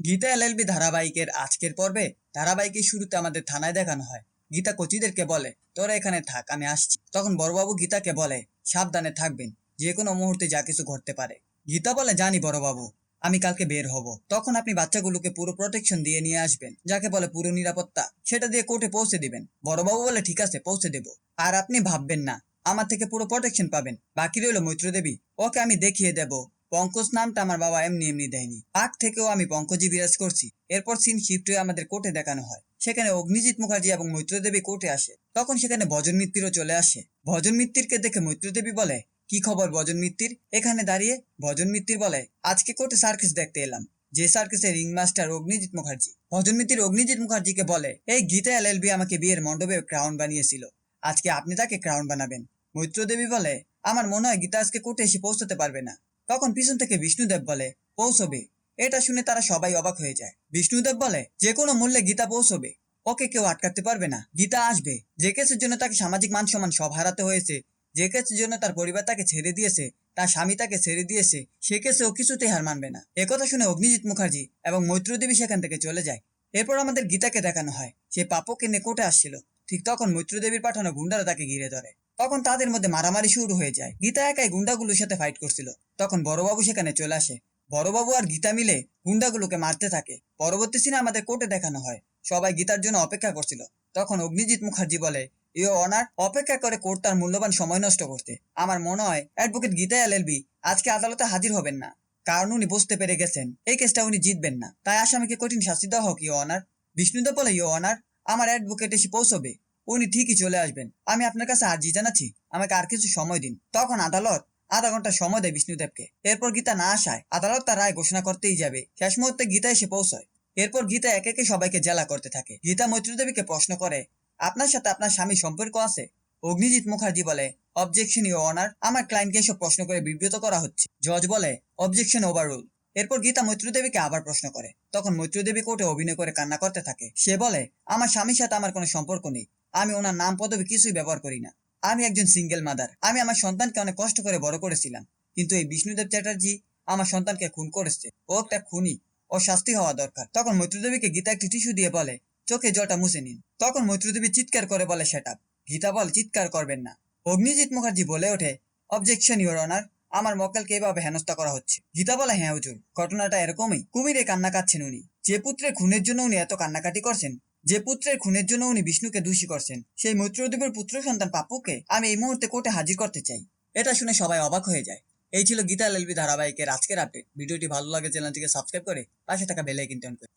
Gita LLB ধারাবাহিকের আজকের পর্বে ধারাবাহিকের শুরুতে আমাদের থানায় দেখানো হয়। গীতা কচিদেরকে বলে, তোরা এখানে থাক, আমি আসছি। তখন বড়বাবু গীতাকে বলে, সাবধানে থাকবেন, যে কোনো মুহূর্তে যা কিছু ঘটতে পারে। গীতা বলে, জানি বড়বাবু, আমি কালকে বের হব। তখন আপনি বাচ্চাগুলোকে পুরো প্রোটেকশন দিয়ে নিয়ে আসবেন, যাকে বলে পুরো নিরাপত্তা, সেটা দিয়ে কোর্টে পৌঁছে দিবেন। বড়বাবু বলে, ঠিক আছে, পৌঁছে দেব। আর আপনি ভাববেন না, আমার থেকে পুরো প্রোটেকশন পাবেন। বাকি রইল মৈত্রদেবী, ওকে আমি দেখিয়ে দেব পঙ্কজ নামটা আমার বাবা এমনি এমনি দেয়নি। আগ থেকেও আমি পঙ্কজই বিরাজ করছি। এরপর সিন শিফট হয়ে আমাদের কোর্টে দেখানো হয়। সেখানে অগ্নিজিৎ মুখার্জি এবং মৈত্রদেবী কোর্টে আসে। তখন সেখানে ভজন মিত্তিরও চলে আসে। ভজন মিত্তিরকে দেখে মৈত্রদেবী বলে, কি খবর ভজন মিত্তির? এখানে দাঁড়িয়ে ভজন মিত্তির বলে, আজকে কোর্টে সার্কাস দেখতে এলাম, যে সার্কাসের রিংমাস্টার অগ্নিজিৎ মুখার্জি। ভজন মিত্তির অগ্নিজিৎ মুখার্জিকে বলে, এই গীতা এলএলবি আমাকে বিয়ের মণ্ডপে ক্রাউন বানিয়েছিল, আজকে আপনি তাকে ক্রাউন বানাবেন। মৈত্রদেবী বলে, আমার মনে হয় গীতা আজকে কোর্টে এসে পৌঁছতে পারবে না। তখন পিছন থেকে বিষ্ণুদেব বলে, পৌঁছবে। এটা শুনে তারা সবাই অবাক হয়ে যায়। বিষ্ণুদেব বলে, যে কোনো মূল্যে গীতা পৌঁছবে, ওকে কেউ আটকাতে পারবে না। গীতা আসবে। যে কেসের জন্য তাকে সামাজিক মান সম্মান সব হারাতে হয়েছে, যে কেসের জন্য তার পরিবার তাকে ছেড়ে দিয়েছে, তার স্বামী তাকে ছেড়ে দিয়েছে, সে কেসে ও কিছুতেই হার মানবে না। একথা শুনে অগ্নিজিৎ মুখার্জি এবং মৈত্রদেবী সেখান থেকে চলে যায়। এরপর আমাদের গীতাকে দেখানো হয়, সে পাপকে নিয়ে কোর্টে আসছিল। ঠিক তখন মৈত্রদেবীর পাঠানো গুন্ডারা তাকে ঘিরে ধরে। তখন তাদের মধ্যে মারামারি শুরু হয়ে যায়। গীতা একাই গুন্ডাগুলোর সাথে ফাইট করছিল। তখন বড়বাবু সেখানে চলে আসে। বড়বাবু আর গীতা মিলে গুন্ডাগুলোকে মারতে থাকে। পরবর্তী সিনে আমাদের কোর্টে দেখানো হয়, সবাই গীতার জন্য অপেক্ষা করছিল। তখন অগ্নিজিৎ মুখার্জি বলে, ইয়ো অনার, অপেক্ষা করে কোর্ট তার মূল্যবান সময় নষ্ট করতে। আমার মনে হয় অ্যাডভোকেট গীতা এলএলবি আজকে আদালতে হাজির হবেন না, কারণ উনি বুঝতে পেরে গেছেন এই কেসটা উনি জিতবেন না। তাই আসামিকে কঠিন শাস্তি দেওয়া হোক ইয়ো অনার। বিষ্ণুদেব বলে, ইয়ো অনার, আমার অ্যাডভোকেট এসে পৌঁছবে, উনি ঠিকই চলে আসবেন। আমি আপনার কাছে আর্জি জানাচ্ছি, আমাকে আর কিছু সময় দিন। তখন আদালত আধা ঘন্টা সময় দেয় বিষ্ণুদেবকে। এরপর গীতা না আসায় আদালত তার রায় ঘোষণা করতেই যাবে। শেষ মুহূর্তে গীতা এসে পৌঁছয়। এরপর গীতা একে একে সবাইকে জেলা করতে থাকে। গীতা মৈত্রদেবীকে প্রশ্ন করে, আপনার সাথে আপনার স্বামী সম্পর্ক আছে? অগ্নিজিৎ মুখার্জি বলে, অবজেকশন ইউর অনার, আমার ক্লায়েন্টকে এসব প্রশ্ন করে বিব্রত করা হচ্ছে। জজ বলে, অবজেকশন ওভাররুল। এরপর গীতা মৈত্রদেবীকে আবার প্রশ্ন করে। তখন মৈত্রদেবী কোর্টে অভিনয় করে কান্না করতে থাকে। সে বলে, আমার স্বামীর সাথে আমার কোনো সম্পর্ক নেই, আমি ওনার নাম পদবি কিছুই ব্যবহার করি না। আমি একজন সিঙ্গেল মাদার। আমি আমার সন্তানকে অনেক কষ্ট করে বড় করেছিলাম, কিন্তু এই বিষ্ণুদেব চ্যাটার্জি আমার সন্তানকে খুন করেছে। ও একটা খুনি, ও শাস্তি হওয়া দরকার। তখন মৈত্রদেবীকে গীতা একটি টিস্যু দিয়ে বলে, চোখে জলটা মুছে নিন। তখন মৈত্রদেবী চিৎকার করে বলে, সেট আপ। গীতা বলে, চিৎকার করবেন না। অগ্নিজিৎ মুখার্জি বলে ওঠে, অবজেকশন ইউর অনার, আমার মক্কেলকে এভাবে হেনস্থা করা হচ্ছে। গীতা বলে, হ্যাঁ হুজুর, ঘটনাটা এরকমই। কুমিরে কান্না কাচ্ছেন উনি। যে পুত্রের খুনের জন্য উনি এত কান্নাকাটি করছেন, যে পুত্রের খুনের জন্য উনি বিষ্ণুকে দোষী করছেন, সেই মৈত্রদেবের পুত্র সন্তান পাপ্পুকে আমি এই মুহূর্তে কোর্টে হাজির করতে চাই। এটা শুনে সবাই অবাক হয়ে যায়। এই ছিল গীতা এলএলবি ধারাবাহিকের আজকের আপডেট। ভিডিওটি ভালো লাগে চ্যানেলটিকে সাবস্ক্রাইব করে পাশে থাকা বেল আইকনটি অন করে